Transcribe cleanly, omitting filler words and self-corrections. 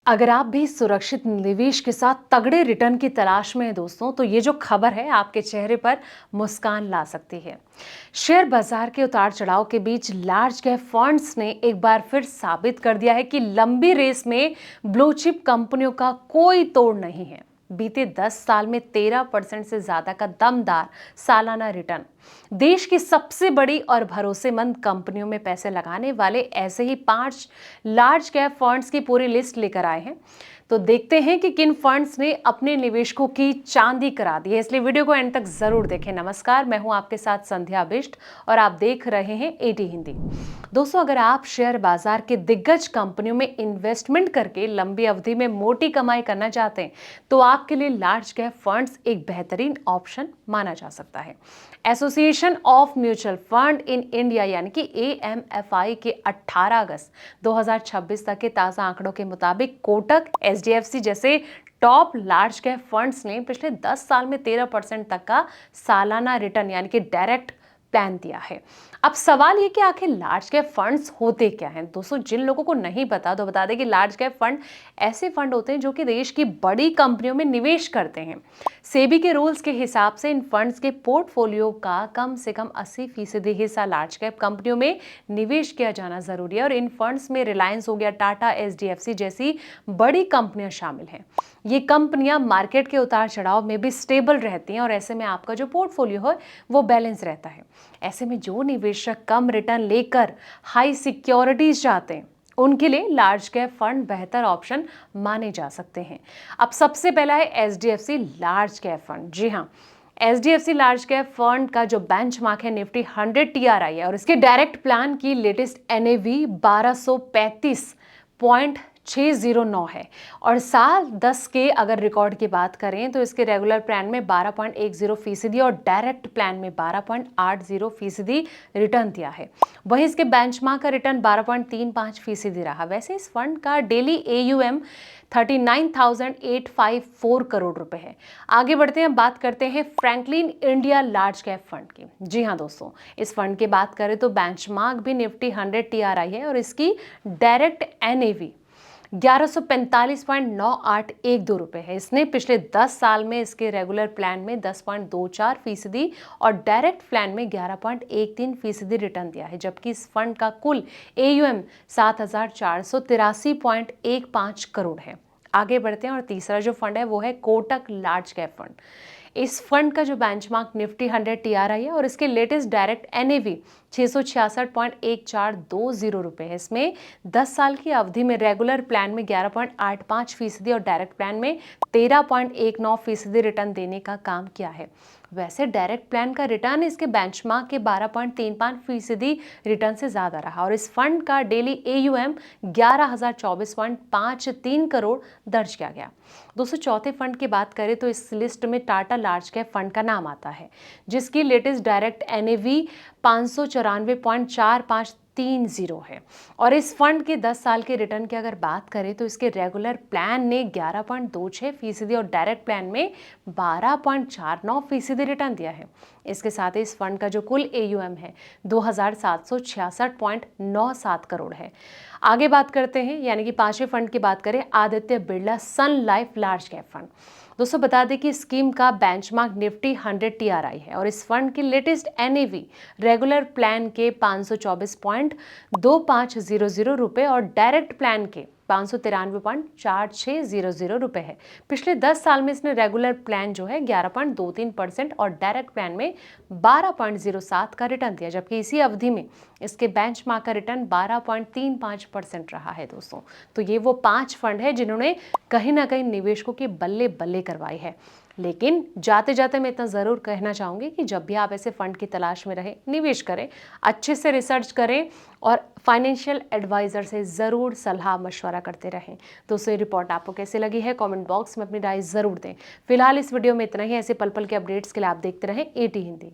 अगर आप भी सुरक्षित निवेश के साथ तगड़े रिटर्न की तलाश में हैं दोस्तों, तो ये जो खबर है आपके चेहरे पर मुस्कान ला सकती है। शेयर बाजार के उतार चढ़ाव के बीच लार्ज कैप फंड्स ने एक बार फिर साबित कर दिया है कि लंबी रेस में ब्लू चिप कंपनियों का कोई तोड़ नहीं है। बीते 10 साल में 13% से ज्यादा का दमदार सालाना रिटर्न। देश की सबसे बड़ी और भरोसेमंद कंपनियों में पैसे लगाने वाले ऐसे ही 5 लार्ज कैप फंड्स की पूरी लिस्ट लेकर आए हैं। तो देखते हैं कि किन फंड्स ने अपने निवेशकों की चांदी करा दी है, इसलिए वीडियो को एंड तक जरूर देखें। नमस्कार, मैं हूं आपके साथ संध्या बिष्ट और आप देख रहे हैं एटी हिंदी। दोस्तों, अगर आप शेयर बाजार के दिग्गज कंपनियों में इन्वेस्टमेंट करके लंबी अवधि में मोटी कमाई करना चाहते हैं, तो आपके लिए लार्ज कैप फंड्स एक बेहतरीन ऑप्शन माना जा सकता है। Association of mutual fund in India यानी कि AMFI के 18 अगस्त 2026 तक के ताजा आंकड़ों के मुताबिक कोटक, HDFC जैसे टॉप लार्ज कैप फंड्स ने पिछले 10 साल में 13% तक का सालाना रिटर्न यानी कि डायरेक्ट प्लान दिया है। अब सवाल ये कि आखिर लार्ज कैप फंड्स होते क्या हैं। दोस्तों, जिन लोगों को नहीं पता तो बता दें कि लार्ज कैप फंड ऐसे फंड होते हैं जो कि देश की बड़ी कंपनियों में निवेश करते हैं। सेबी के रूल्स के हिसाब से इन फंड्स के पोर्टफोलियो का कम से कम 80% हिस्सा लार्ज कैप कंपनियों में निवेश किया जाना जरूरी है और इन फंड्स में रिलायंस हो गया, टाटा, HDFC जैसी बड़ी कंपनियां शामिल हैं। ये कंपनियां मार्केट के उतार चढ़ाव में भी स्टेबल रहती हैं और ऐसे में आपका जो पोर्टफोलियो है वो बैलेंस रहता है। ऐसे में जो निवेशक कम रिटर्न लेकर हाई सिक्योरिटीज चाहते हैं, उनके लिए लार्ज कैप फंड बेहतर ऑप्शन माने जा सकते हैं। अब सबसे पहला है HDFC लार्ज कैप फंड। जी हाँ, HDFC लार्ज कैप फंड का जो बेंचमार्क है निफ्टी 100 TRI है और इसके डायरेक्ट प्लान की लेटेस्ट NAV 1235.609 है और साल 10 के अगर रिकॉर्ड की बात करें तो इसके रेगुलर प्लान में 12.10% और डायरेक्ट प्लान में 12.80% रिटर्न दिया है। वहीं इसके बेंचमार्क का रिटर्न 12.35% रहा। वैसे इस फंड का डेली AUM 39,854 करोड़ रुपए है। आगे बढ़ते हैं, बात करते हैं Franklin India large cap fund की। जी हाँ दोस्तों, इस फंड की बात करें तो बेंचमार्क भी निफ्टी 100 TRI है और इसकी डायरेक्ट NAV 1145.9812 रुपए है। इसने पिछले 10 साल में इसके रेगुलर प्लान में 10.24% और डायरेक्ट प्लान में 11.13% रिटर्न दिया है, जबकि इस फंड का कुल AUM 7,483.15 करोड़ है। आगे बढ़ते हैं और तीसरा जो फंड है वो है कोटक लार्ज कैप फंड। इस फंड का जो बेंचमार्क निफ्टी 100 TRI है और इसके लेटेस्ट डायरेक्ट NAV 666.1420 रुपए है। इसमें 10 साल की अवधि में रेगुलर प्लान में 11.85% और डायरेक्ट प्लान में 13.19% रिटर्न देने का काम किया है। वैसे डायरेक्ट प्लान का रिटर्न इसके बेंचमार्क के 12.35% रिटर्न से ज्यादा रहा और इस फंड का डेली AUM 11,024.53 करोड़ दर्ज किया गया। दोस्तों, चौथे फंड की बात करें तो इस लिस्ट में टाटा लार्ज कैप फंड का नाम आता है, जिसकी लेटेस्ट डायरेक्ट NAV 594.4530 है और इस फंड के 10 साल के रिटर्न की अगर बात करें तो इसके रेगुलर प्लान ने 11.26% और डायरेक्ट प्लान में 12.49% रिटर्न दिया है। इसके साथ ही इस फंड का जो कुल AUM है 2,766.97 करोड़ है। आगे बात करते हैं, यानी कि पांचवें फंड की बात करें, आदित्य बिरला सन लाइफ लार्ज कैप फंड। दोस्तों, बता दें कि स्कीम का बेंचमार्क निफ्टी 100 TRI है और इस फंड की लेटेस्ट NAV रेगुलर प्लान के 524.2500 रुपए और डायरेक्ट प्लान के 593.4600 रुपए है। पिछले 10 साल में इसने रेगुलर प्लान जो है 11.23% और डायरेक्ट प्लान में 12.07 का रिटर्न दिया, जबकि इसी अवधि में इसके बेंचमार्क का रिटर्न 12.35% रहा है। दोस्तों, तो ये वो 5 फंड है जिन्होंने कहीं ना कहीं निवेशकों की बल्ले बल्ले करवाई है। लेकिन जाते जाते मैं इतना ज़रूर कहना चाहूँगी कि जब भी आप ऐसे फंड की तलाश में रहें, निवेश करें, अच्छे से रिसर्च करें और फाइनेंशियल एडवाइज़र से ज़रूर सलाह मशवरा करते रहें। दोस्तों, ये रिपोर्ट आपको कैसे लगी है कमेंट बॉक्स में अपनी राय ज़रूर दें। फिलहाल इस वीडियो में इतना ही। ऐसे पल पल के अपडेट्स के लिए आप देखते रहें एटी हिंदी।